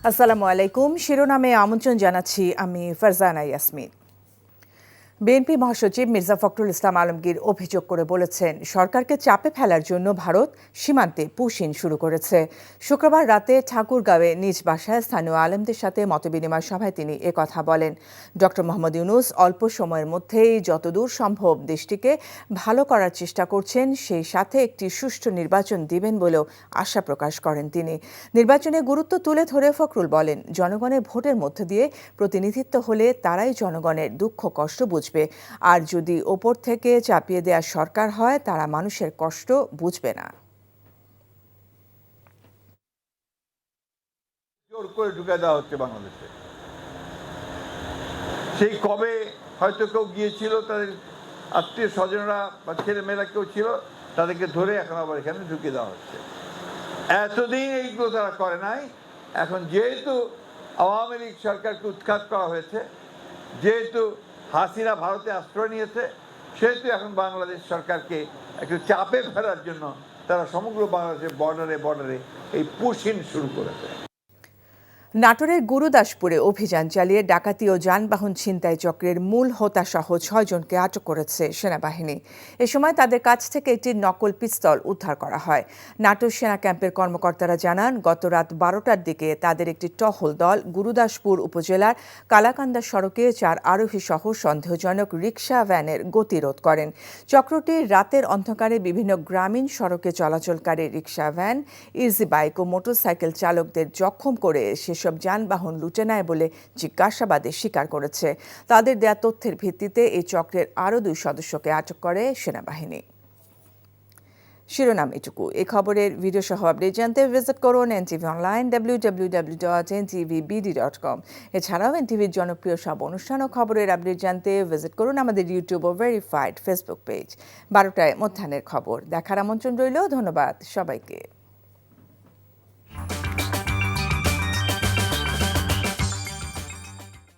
আসসালামু আলাইকুম। শিরোনামে আমন্ত্রণ জানাচ্ছি আমি ফারজানা ইয়াসমিন। বিএনপি মহাসচিব মির্জা ফখরুল ইসলাম আলমগীর অভিযোগ করে বলেছেন, সরকারকে চাপে ফেলার জন্য ভারত সীমান্তে পুশিন শুরু করেছে। শুক্রবার রাতে ঠাকুরগাঁওয়ে নিজ বাসায় স্থানীয় আলেমদের সাথে মতবিনিময় সভায় তিনি একথা বলেন। ডক্টর মোহাম্মদ ইউনূস অল্প সময়ের মধ্যেই যতদূর সম্ভব দেশটিকে ভালো করার চেষ্টা করছেন, সেই সাথে একটি সুষ্ঠু নির্বাচন দিবেন বলেও আশা প্রকাশ করেন তিনি। নির্বাচনে গুরুত্ব তুলে ধরে ফখরুল বলেন, জনগণের ভোটের মধ্য দিয়ে প্রতিনিধিত্ব হলে তারাই জনগণের দুঃখ কষ্ট বুঝবে, আর যদি ওপর থেকে চাপিয়ে দেওয়া সরকার হয় তারা মানুষের কষ্ট বুঝবে না। জোর করে ঢুকে দেওয়া হচ্ছে বাংলাদেশে। সেই কবে হয়তো কেউ গিয়েছিল, তাদের আত্মীয় স্বজনরা বা ছেলে মেয়েরা কেউ ছিল, তাদেরকে ধরে এখন আবার এখানে ঢুকে দেওয়া হচ্ছে। এতদিন এইগুলো তারা করে নাই। এখন যেহেতু আওয়ামী লীগ সরকারকে উৎখাত করা হয়েছে, যেহেতু হাসিনা ভারতে আশ্রয় নিয়েছে, সেহেতু এখন বাংলাদেশ সরকারকে একটু চাপে ফেলার জন্য তারা সমগ্র বাংলাদেশের বর্ডারে এই পুশিন শুরু করেছে। নাটোরের গুরুদাসপুরে অভিযান চালিয়ে ডাকাতি ও যানবাহন ছিনতাই চক্রের মূল হোতাসহ ৬ জনকে আটক করেছে সেনাবাহিনী। এ সময় তাদের কাছ থেকে একটি নকল পিস্তল উদ্ধার করা হয়। নাটোর সেনা ক্যাম্পের কর্মকর্তারা জানান, গত রাত ১২টার দিকে তাদের একটি টহল দল গুরুদাসপুর উপজেলার কালাকান্দা সড়কে ৪ আরোহী সহ সন্দেহজনক রিকশা ভ্যানের গতিরোধ করেন। চক্রটি রাতের অন্ধকারে বিভিন্ন গ্রামীণ সড়কে চলাচলকারী রিকশা ভ্যান, ইজি বাইক ও মোটরসাইকেল চালকদের জখম করে সেসব যানবাহন লুটে নেয় বলে জিজ্ঞাসাবাদে স্বীকার করেছে। তাদের দেয়া তথ্যের ভিত্তিতে এই চক্রের আরও ২ সদস্যকে আটক করে সেনাবাহিনী। শিরোনাম এটুকু। এই খবরের ভিডিও সহ আপডেট জানতে ভিজিট করুন এনটিভি অনলাইন www.ntvbd.com। এছাড়াও এনটিভির জনপ্রিয় সব অনুষ্ঠান ও খবরের আপডেট জানতে ভিজিট করুন আমাদের ইউটিউব ও ভেরিফাইড ফেসবুক পেজ। ১২টায় মধ্যাহ্নের খবর দেখার আমন্ত্রণ রইল। ধন্যবাদ সবাইকে।